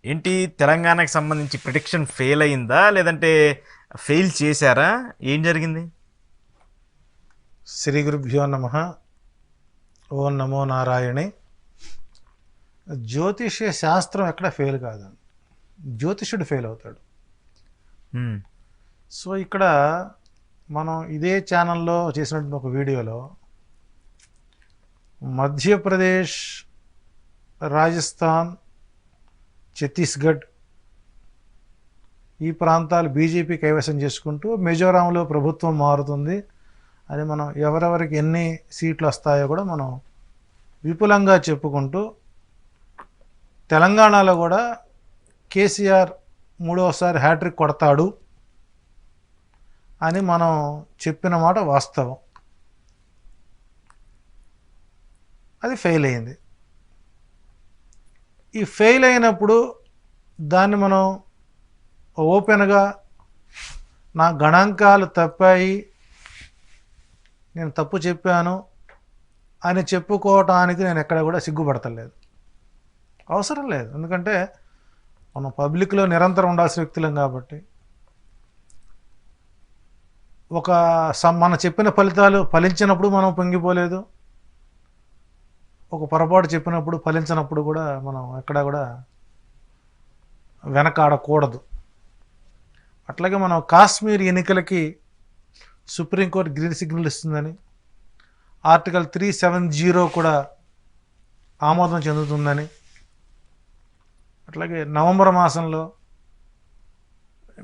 ఏంటి తెలంగాణకి సంబంధించి ప్రిడిక్షన్ ఫెయిల్ అయిందా లేదంటే ఫెయిల్ చేశారా? ఏం జరిగింది? శ్రీ గురుభ్యో నమ. ఓం నమో నారాయణే. జ్యోతిష్య శాస్త్రం ఎక్కడ ఫెయిల్ కాదండి, జ్యోతిష్యుడు ఫెయిల్ అవుతాడు. హ్మ్. సో ఇక్కడ మనం ఇదే ఛానల్లో చేసినటువంటి ఒక వీడియోలో మధ్యప్రదేశ్, రాజస్థాన్, ఛత్తీస్గఢ్ ఈ ప్రాంతాలు బీజేపీ కైవసం చేసుకుంటూ మిజోరాంలో ప్రభుత్వం మారుతుంది అని మనం ఎవరెవరికి ఎన్ని సీట్లు వస్తాయో కూడా మనం విపులంగా చెప్పుకుంటూ, తెలంగాణలో కూడా కేసీఆర్ మూడవసారి హ్యాట్రిక్ కొడతాడు అని మనం చెప్పిన మాట వాస్తవం. అది ఫెయిల్ అయింది. ఈ ఫెయిల్ అయినప్పుడు దాన్ని మనం ఓపెన్గా నా గణాంకాలు తప్పాయి, నేను తప్పు చెప్పాను అని చెప్పుకోవటానికి నేను ఎక్కడ కూడా సిగ్గుపడతలేదు, అవసరం లేదు. ఎందుకంటే మనం పబ్లిక్లో నిరంతరం ఉండాల్సిన వ్యక్తులం కాబట్టి మన చెప్పిన ఫలితాలు ఫలించినప్పుడు మనం పొంగిపోలేదు, ఒక పొరపాటు చెప్పినప్పుడు ఫలించినప్పుడు కూడా మనం ఎక్కడా కూడా వెనకాడకూడదు. అట్లాగే మనం కాశ్మీర్ ఎన్నికలకి సుప్రీంకోర్టు గ్రీన్ సిగ్నల్ ఇస్తుందని, ఆర్టికల్ 370 కూడా ఆమోదం చెందుతుందని, అట్లాగే నవంబర్ మాసంలో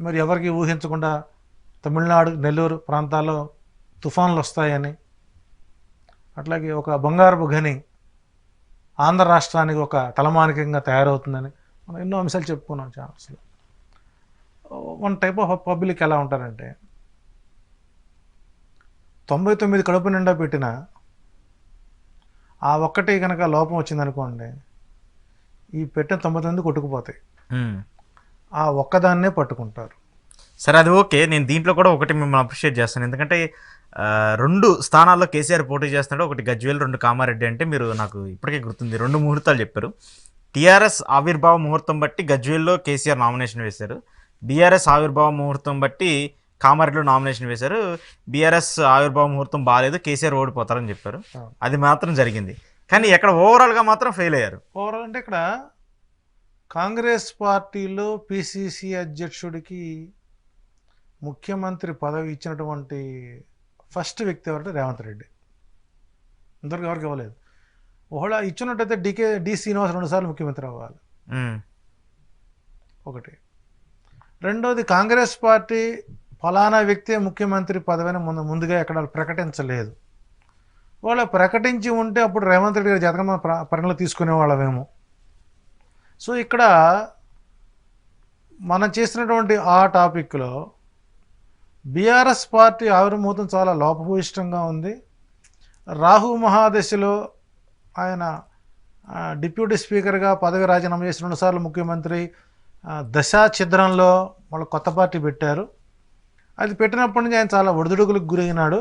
మరి ఎవరికి ఊహించకుండా తమిళనాడు, నెల్లూరు ప్రాంతాల్లో తుఫాన్లు వస్తాయని, అట్లాగే ఒక బంగారపు గని ఆంధ్ర రాష్ట్రానికి ఒక తలమానికంగా తయారవుతుందని మనం ఎన్నో అంశాలు చెప్పుకున్నాం ఛానల్స్లో. వన్ టైప్ ఆఫ్ పబ్లిక్ ఎలా ఉంటారంటే 99 కడుపు నిండా పెట్టిన ఆ ఒక్కటి కనుక లోపం వచ్చిందనుకోండి, ఈ పెట్టిన 99 కొట్టుకుపోతాయి, ఆ ఒక్కదాన్నే పట్టుకుంటారు. సరే, అది ఓకే. నేను దీంట్లో కూడా ఒకటి మిమ్మల్ని అప్రిషియేట్ చేస్తాను. ఎందుకంటే 2 స్థానాల్లో కేసీఆర్ పోటీ చేస్తున్నాడు. ఒకటి గజ్వేల్, 2 కామారెడ్డి. అంటే మీరు నాకు ఇప్పటికే గుర్తుంది, 2 ముహూర్తాలు చెప్పారు. టీఆర్ఎస్ ఆవిర్భావ ముహూర్తం బట్టి గజ్వేల్లో కేసీఆర్ నామినేషన్ వేశారు. బీఆర్ఎస్ ఆవిర్భావ ముహూర్తం బట్టి కామారెడ్డిలో నామినేషన్ వేశారు. బీఆర్ఎస్ ఆవిర్భావ ముహూర్తం బాగాలేదు, కేసీఆర్ ఓడిపోతారని చెప్పారు. అది మాత్రం జరిగింది. కానీ ఎక్కడ ఓవరాల్గా మాత్రం ఫెయిల్ అయ్యారు. ఓవరాల్ అంటే ఇక్కడ కాంగ్రెస్ పార్టీలో పిసిసి అధ్యక్షుడికి ముఖ్యమంత్రి పదవి ఇచ్చినటువంటి ఫస్ట్ వ్యక్తి ఎవరంటే రేవంత్ రెడ్డి. ఇంతవరకు ఎవరికి ఇవ్వలేదు. ఒకవేళ ఇచ్చినట్టయితే డి శ్రీనివాస్ 2 సార్లు ముఖ్యమంత్రి అవ్వాలి, ఒకటి. రెండోది, కాంగ్రెస్ పార్టీ ఫలానా వ్యక్తి ముఖ్యమంత్రి పదవిని ముందుగా ఎక్కడ ప్రకటించలేదు. వాళ్ళు ప్రకటించి ఉంటే అప్పుడు రేవంత్ రెడ్డి గారి జాతకం పరిగణలో తీసుకునేవాళ్ళమేమో. సో ఇక్కడ మనం చేసినటువంటి ఆ టాపిక్లో బీఆర్ఎస్ పార్టీ ఆవిర్భూతం చాలా లోపభూయిష్టంగా ఉంది. రాహు మహాదశలో ఆయన డిప్యూటీ స్పీకర్గా పదవి రాజీనామా చేసి 2 సార్లు ముఖ్యమంత్రి, దశా ఛిద్రంలో వాళ్ళు కొత్త పార్టీ పెట్టారు. అది పెట్టినప్పటి నుంచి ఆయన చాలా ఒడిదుడుకులకు గురైనాడు.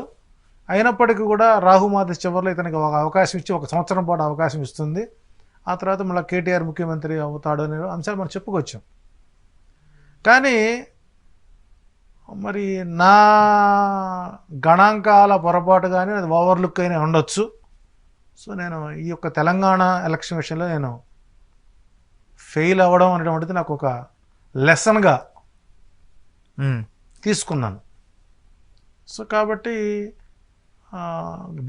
అయినప్పటికీ కూడా రాహు మహాదశ చివరిలో ఇతనికి ఒక అవకాశం ఇచ్చి 1 సంవత్సరం పాటు అవకాశం ఇస్తుంది. ఆ తర్వాత మళ్ళీ కేటీఆర్ ముఖ్యమంత్రి అవుతాడు అనే అంశాలు మనం చెప్పుకోవచ్చు. కానీ మరి నా గణాంకాల పొరపాటు కానీ అది ఓవర్లుక్ అయినా ఉండొచ్చు. సో నేను ఈ యొక్క తెలంగాణ ఎలక్షన్ విషయంలో నేను ఫెయిల్ అవ్వడం అనేటువంటిది నాకు ఒక లెసన్గా తీసుకున్నాను. సో కాబట్టి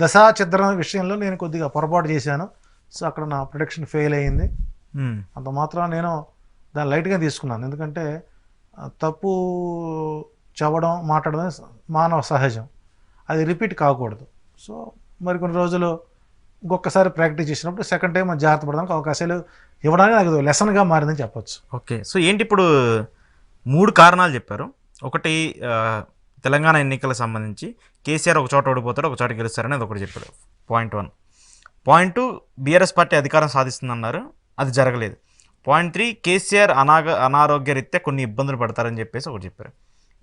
దశా చిత్రం విషయంలో నేను కొద్దిగా పొరపాటు చేశాను. సో అక్కడ నా ప్రొడిక్షన్ ఫెయిల్ అయ్యింది. అంత మాత్రం నేను దాన్ని లైట్గా తీసుకున్నాను. ఎందుకంటే తప్పు చెప్పడం, మాట్లాడడం మానవ సహజం, అది రిపీట్ కాకూడదు. సో మరికొన్ని రోజులు ఇంకొకసారి ప్రాక్టీస్ చేసినప్పుడు సెకండ్ టైం జాగ్రత్త పడడానికి అవకాశాలు ఇవ్వడానికి నాకు లెసన్గా మారిందని చెప్పొచ్చు. ఓకే. సో ఏంటి ఇప్పుడు 3 కారణాలు చెప్పారు. ఒకటి, తెలంగాణ ఎన్నికలకు సంబంధించి కేసీఆర్ ఒక చోట ఓడిపోతాడు, ఒక చోట గెలుస్తారని అది ఒకటి చెప్పారు, పాయింట్ 1. పాయింట్ 2, బీఆర్ఎస్ పార్టీ అధికారం సాధిస్తుందన్నారు, అది జరగలేదు. పాయింట్ 3, కేసీఆర్ అనారోగ్య రీత్యా కొన్ని ఇబ్బందులు పడతారని చెప్పేసి ఒకటి చెప్పారు.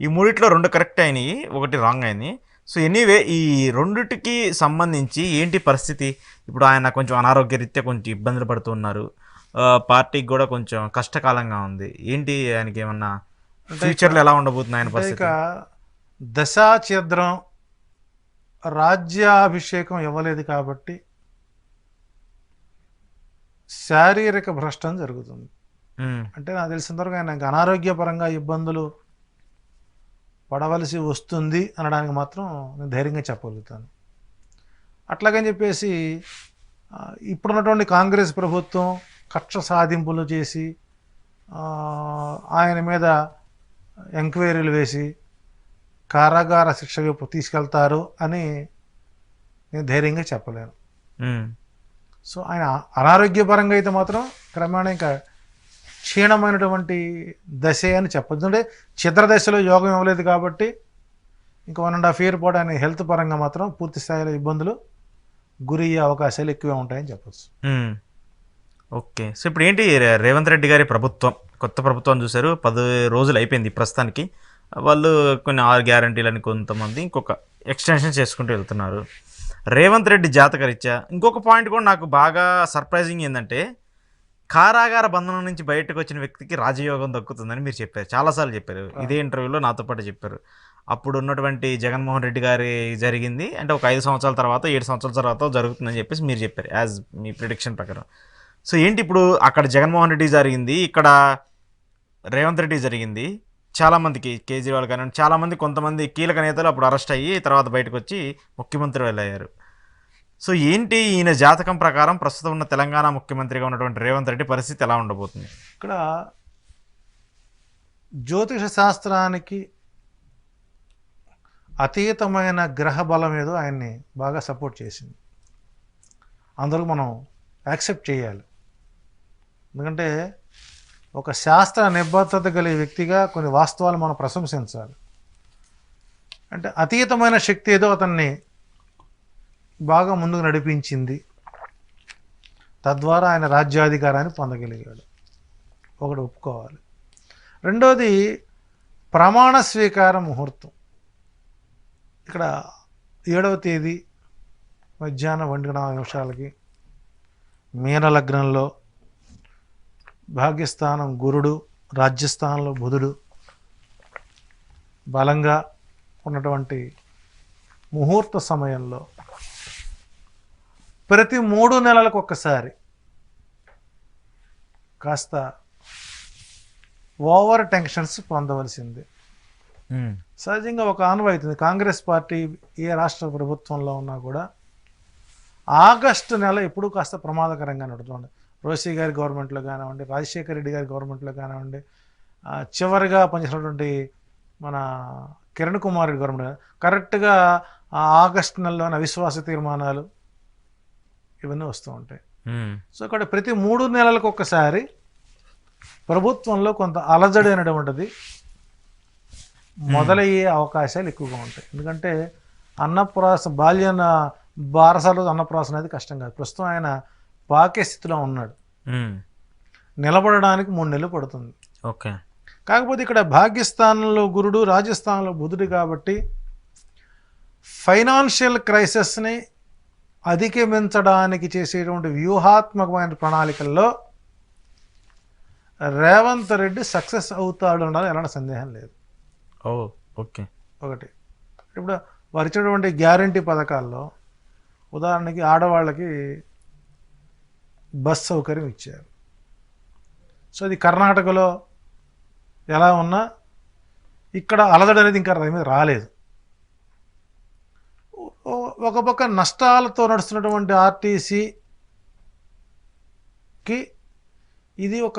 ఈ 3ట్లో 2 కరెక్ట్ అయినాయి, ఒకటి రాంగ్ అయింది. సో ఎనీవే ఈ రెండిటికి సంబంధించి ఏంటి పరిస్థితి? ఇప్పుడు ఆయన కొంచెం అనారోగ్య రీత్యా కొంచెం ఇబ్బందులు పడుతున్నారు. పార్టీకి కూడా కొంచెం కష్టకాలంగా ఉంది. ఏంటి ఆయనకి ఏమన్నా అంటే ఫ్యూచర్లో ఎలా ఉండబోతుంది ఆయన అంటే ఇక పరిస్థితి? దశాఛిద్రం రాజ్యాభిషేకం ఇవ్వలేదు కాబట్టి శారీరక భ్రష్టం జరుగుతుంది. ఉమ్, అంటే నాకు తెలిసినంతవరకు ఆయనకు అనారోగ్యపరంగా ఇబ్బందులు పడవలసి వస్తుంది అనడానికి మాత్రం నేను ధైర్యంగా చెప్పగలుగుతాను. అట్లాగని చెప్పేసి ఆ, ఇప్పుడున్నటువంటి కాంగ్రెస్ ప్రభుత్వం కక్ష సాధింపులు చేసి ఆ, ఆయన మీద ఎంక్వైరీలు వేసి కారాగార శిక్ష వైపు తీసుకెళ్తారు అని నేను ధైర్యంగా చెప్పలేను. ఉమ్, సో ఆయన అనారోగ్యపరంగా అయితే మాత్రం క్రమేణా ఇంకా క్షీణమైనటువంటి దశే అని చెప్పొచ్చు. అంటే చిత్ర దశలో యోగం ఇవ్వలేదు కాబట్టి ఇంకా 1.5 year పాటు ఆయన హెల్త్ పరంగా మాత్రం పూర్తి స్థాయిలో ఇబ్బందులు గురి అయ్యే అవకాశాలు ఎక్కువే ఉంటాయని చెప్పచ్చు. ఉమ్. ఓకే. సో ఇప్పుడు ఏంటి రేవంత్ రెడ్డి గారి ప్రభుత్వం, కొత్త ప్రభుత్వం చూశారు, 10 రోజులు అయిపోయింది ప్రస్తుతానికి. వాళ్ళు కొన్ని 6 గ్యారంటీలని కొంతమంది ఇంకొక ఎక్స్టెన్షన్ చేసుకుంటూ వెళ్తున్నారు. రేవంత్ రెడ్డి జాతకరీత్యా ఇంకొక పాయింట్ కూడా నాకు బాగా సర్ప్రైజింగ్ ఏంటంటే, కారాగార బంధనం నుంచి బయటకు వచ్చిన వ్యక్తికి రాజయోగం దక్కుతుందని మీరు చెప్పారు, చాలాసార్లు చెప్పారు. ఇదే ఇంటర్వ్యూలో నాతో పాటు చెప్పారు. అప్పుడు ఉన్నటువంటి జగన్మోహన్ రెడ్డి గారి జరిగింది అంటే ఒక 5 సంవత్సరాల తర్వాత 7 సంవత్సరాల తర్వాత జరుగుతుందని చెప్పేసి మీరు చెప్పారు యాజ్ మీ ప్రిడిక్షన్ ప్రకారం. సో ఏంటి ఇప్పుడు అక్కడ జగన్మోహన్ రెడ్డి జరిగింది, ఇక్కడ రేవంత్ రెడ్డి జరిగింది. చాలామందికి కేజ్రీవాల్ కానివ్వండి, చాలామంది కొంతమంది కీలక నేతలు అప్పుడు అరెస్ట్ అయ్యి తర్వాత బయటకు వచ్చి ముఖ్యమంత్రి అయ్యారు. సో ఏంటి ఈయన జాతకం ప్రకారం ప్రస్తుతం ఉన్న తెలంగాణ ముఖ్యమంత్రిగా ఉన్నటువంటి రేవంత్ రెడ్డి పరిస్థితి ఎలా ఉండబోతుంది? ఇక్కడ జ్యోతిష శాస్త్రానికి అతీతమైన గ్రహ బలం ఏదో ఆయన్ని బాగా సపోర్ట్ చేసింది. అందరూ మనం యాక్సెప్ట్ చేయాలి. ఎందుకంటే ఒక శాస్త్ర నిబద్ధత కలిగే వ్యక్తిగా కొన్ని వాస్తవాలు మనం ప్రశంసించాలి. అంటే అతీతమైన శక్తి ఏదో అతన్ని బాగా ముందుకు నడిపించింది, తద్వారా ఆయన రాజ్యాధికారాన్ని పొందగలిగాడు. ఒకటి ఒప్పుకోవాలి. రెండోది ప్రమాణ స్వీకార ముహూర్తం. ఇక్కడ 7వ తేదీ మధ్యాహ్నం 1:04 మీన లగ్నంలో భాగ్యస్థానం గురుడు, రాజ్యస్థానంలో బుధుడు బలంగా ఉన్నటువంటి ముహూర్త సమయంలో ప్రతి 3 నెలలకు ఒక్కసారి కాస్త ఓవర్ టెన్షన్స్ పొందవలసింది. సహజంగా ఒక ఆనవాయితీ కాంగ్రెస్ పార్టీ ఏ రాష్ట్ర ప్రభుత్వంలో ఉన్నా కూడా ఆగస్టు నెల ఎప్పుడూ కాస్త ప్రమాదకరంగా నడుతుంది. రోసీ గారి గవర్నమెంట్లో కానివ్వండి, రాజశేఖర రెడ్డి గారి గవర్నమెంట్లో కానివ్వండి, చివరిగా పనిచేసినటువంటి మన కిరణ్ కుమార్ రెడ్డి గవర్నమెంట్ కరెక్ట్గా ఆగస్టు నెలలోని అవిశ్వాస తీర్మానాలు ఇవన్నీ వస్తూ ఉంటాయి. సో ఇక్కడ ప్రతి 3 నెలలకు ఒక్కసారి ప్రభుత్వంలో కొంత అలజడి అనేటువంటిది మొదలయ్యే అవకాశాలు ఎక్కువగా ఉంటాయి. ఎందుకంటే బారసాలు అన్నప్రాసన అనేది కష్టం కాదు. ప్రస్తుతం ఆయన పాకే స్థితిలో ఉన్నాడు. నిలబడడానికి 3 నెలలు పడుతుంది. ఓకే. కాకపోతే ఇక్కడ భాగ్యస్థానంలో గురుడు, రాజస్థానంలో బుధుడు కాబట్టి ఫైనాన్షియల్ క్రైసిస్ని అధిగమించడానికి చేసేటువంటి వ్యూహాత్మకమైన ప్రణాళికల్లో రేవంత్ రెడ్డి సక్సెస్ అవుతాడు అన్నది ఎలాంటి సందేహం లేదు. ఓకే. ఒకటి ఇప్పుడు వారు ఇచ్చినటువంటి గ్యారంటీ పథకాల్లో ఉదాహరణకి ఆడవాళ్ళకి బస్ సౌకర్యం ఇచ్చారు. సో ఇది కర్ణాటకలో ఎలా ఉన్నా ఇక్కడ అలజడి అనేది ఇంకా మీద రాలేదు. ఒక పక్క నష్టాలతో నడుస్తున్నటువంటి ఆర్టీసీకి ఇది ఒక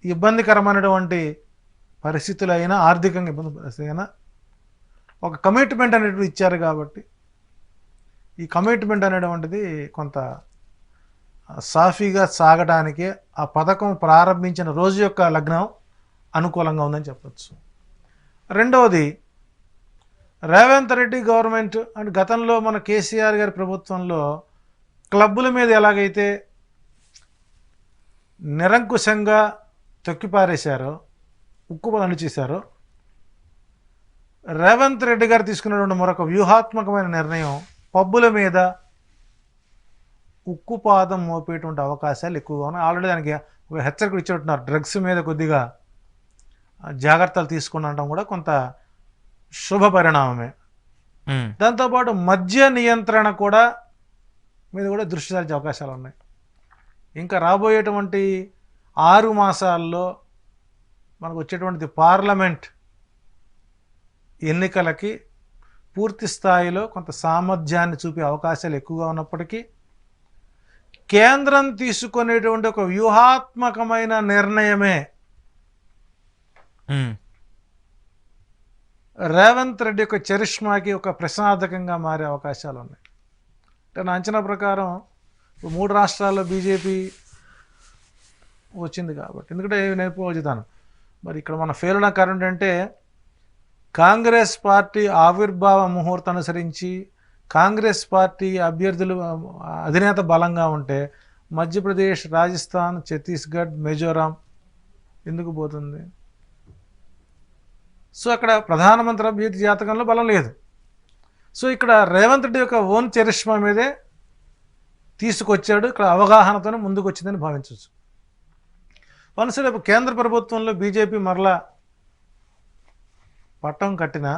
ఇబ్బందికరమైనటువంటి పరిస్థితులు అయినా, ఆర్థికంగా ఇబ్బంది పరిస్థితి అయినా ఒక కమిట్మెంట్ అనేటివి ఇచ్చారు కాబట్టి ఈ కమిట్మెంట్ అనేటువంటిది కొంత సాఫీగా సాగడానికి ఆ పథకం ప్రారంభించిన రోజు యొక్క లగ్నం అనుకూలంగా ఉందని చెప్పచ్చు. రెండవది రేవంత్ రెడ్డి గవర్నమెంట్ అండ్ గతంలో మన కేసీఆర్ గారి ప్రభుత్వంలో క్లబ్బుల మీద ఎలాగైతే నిరంకుశంగా తొక్కిపారేశారో, ఉక్కుబలు చేశారో, రేవంత్ రెడ్డి గారు తీసుకున్నటువంటి మరొక వ్యూహాత్మకమైన నిర్ణయం పబ్బుల మీద ఉక్కుపాదం మోపేటువంటి అవకాశాలు ఎక్కువగా ఉన్నాయి. ఆల్రెడీ దానికి ఒక హెచ్చరికలు ఇచ్చేట్టున్నారు, డ్రగ్స్ మీద కొద్దిగా జాగ్రత్తలు తీసుకునడం కూడా కొంత శుభ పరిణామమే. దాంతోపాటు మద్య నియంత్రణ కూడా మీద కూడా దృష్టి సారించే అవకాశాలు ఉన్నాయి. ఇంకా రాబోయేటువంటి 6 మాసాల్లో మనకు వచ్చేటువంటి పార్లమెంట్ ఎన్నికలకి పూర్తి స్థాయిలో కొంత సామర్థ్యాన్ని చూపే అవకాశాలు ఎక్కువగా ఉన్నప్పటికీ కేంద్రం తీసుకునేటువంటి ఒక వ్యూహాత్మకమైన నిర్ణయమే రేవంత్ రెడ్డి యొక్క చరిష్మాకి ఒక ప్రశ్నార్థకంగా మారే అవకాశాలు ఉన్నాయి. అంటే నా అంచనా ప్రకారం 3 రాష్ట్రాల్లో బీజేపీ వచ్చింది కాబట్టి, ఎందుకంటే నేను పోతాను మరి ఇక్కడ మన ఫెయిల్ అయిన కారణం అంటే కాంగ్రెస్ పార్టీ ఆవిర్భావ ముహూర్తం అనుసరించి కాంగ్రెస్ పార్టీ అభ్యర్థులు అధినేత బలంగా ఉంటే మధ్యప్రదేశ్, రాజస్థాన్, ఛత్తీస్గఢ్, మిజోరాం ఎందుకు పోతుంది? సో అక్కడ ప్రధానమంత్రి అభ్యర్థి జాతకంలో బలం లేదు. సో ఇక్కడ రేవంత్ రెడ్డి యొక్క ఓన్ చరిష్మా మీదే తీసుకొచ్చాడు, ఇక్కడ అవగాహనతోనే ముందుకు వచ్చిందని భావించవచ్చు. వన్స్ రేపు కేంద్ర ప్రభుత్వంలో బీజేపీ మరలా పట్టం కట్టిన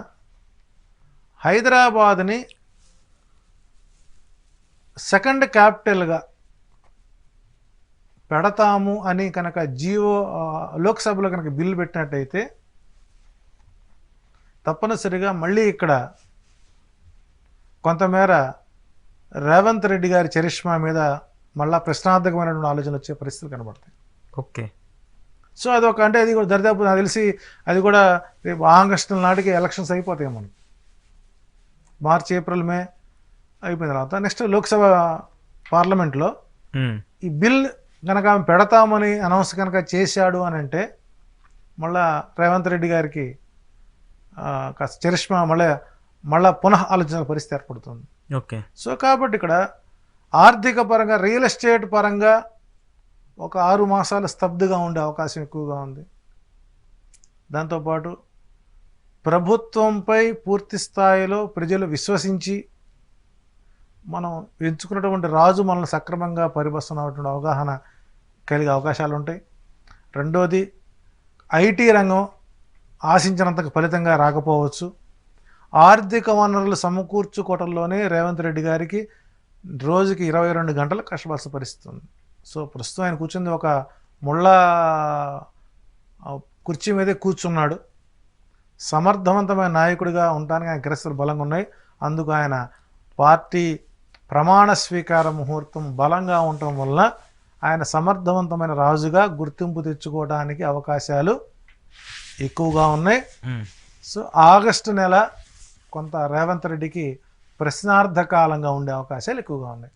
హైదరాబాద్ని సెకండ్ క్యాపిటల్గా పెడతాము అని కనుక లోక్సభలో కనుక బిల్లు పెట్టినట్టయితే తప్పనిసరిగా మళ్ళీ ఇక్కడ కొంతమేర రేవంత్ రెడ్డి గారి చరిష్మా మీద మళ్ళా ప్రశ్నార్థకమైనటువంటి ఆలోచనలు వచ్చే పరిస్థితులు కనబడతాయి. ఓకే. సో అదొక అంటే అది కూడా దరిదాపు నాకు తెలిసి అది కూడా రేపు ఆగస్టు నాటికి ఎలక్షన్స్ అయిపోతాయి. మనం మార్చ్, ఏప్రిల్, మే అయిపోయిన తర్వాత నెక్స్ట్ లోక్సభ పార్లమెంట్లో ఈ బిల్ కనుక పెడతామని అనౌన్స్ కనుక చేశాడు అని అంటే మళ్ళా రేవంత్ రెడ్డి గారికి కాస్త చరిష్మా మళ్ళా పునః ఆలోచన పరిస్థితి ఏర్పడుతుంది. ఓకే. సో కాబట్టి ఇక్కడ ఆర్థిక పరంగా, రియల్ ఎస్టేట్ పరంగా ఒక 6 మాసాలు స్తబ్దుగా ఉండే అవకాశం ఎక్కువగా ఉంది. దాంతోపాటు ప్రభుత్వంపై పూర్తి స్థాయిలో ప్రజలు విశ్వసించి మనం ఎంచుకున్నటువంటి రాజు మనల్ని సక్రమంగా పరిపాలిస్తున్నటువంటి అవగాహన కలిగే అవకాశాలు ఉంటాయి. రెండోది, ఐటీ రంగం ఆశించినంత ఫలితంగా రాకపోవచ్చు. ఆర్థిక వనరులు సమకూర్చుకోవటంలోనే రేవంత్ రెడ్డి గారికి రోజుకి 22 గంటలు కష్టపడాల్సిన పరిస్థితి ఉంది. సో ప్రస్తుతం ఆయన కూర్చుంది ఒక ముళ్ళ కుర్చీ మీదే కూర్చున్నాడు. సమర్థవంతమైన నాయకుడిగా ఉండడానికి ఆయన గ్రస్తులు బలంగా ఉన్నాయి. అందుకు ఆయన పార్టీ ప్రమాణ స్వీకార ముహూర్తం బలంగా ఉండటం వలన ఆయన సమర్థవంతమైన రాజుగా గుర్తింపు తెచ్చుకోవడానికి అవకాశాలు ఎక్కువగా ఉన్నాయి. సో ఆగస్టు నెల కొంత రేవంత్ రెడ్డికి ప్రశ్నార్థకాలంగా ఉండే అవకాశాలు ఎక్కువగా ఉన్నాయి.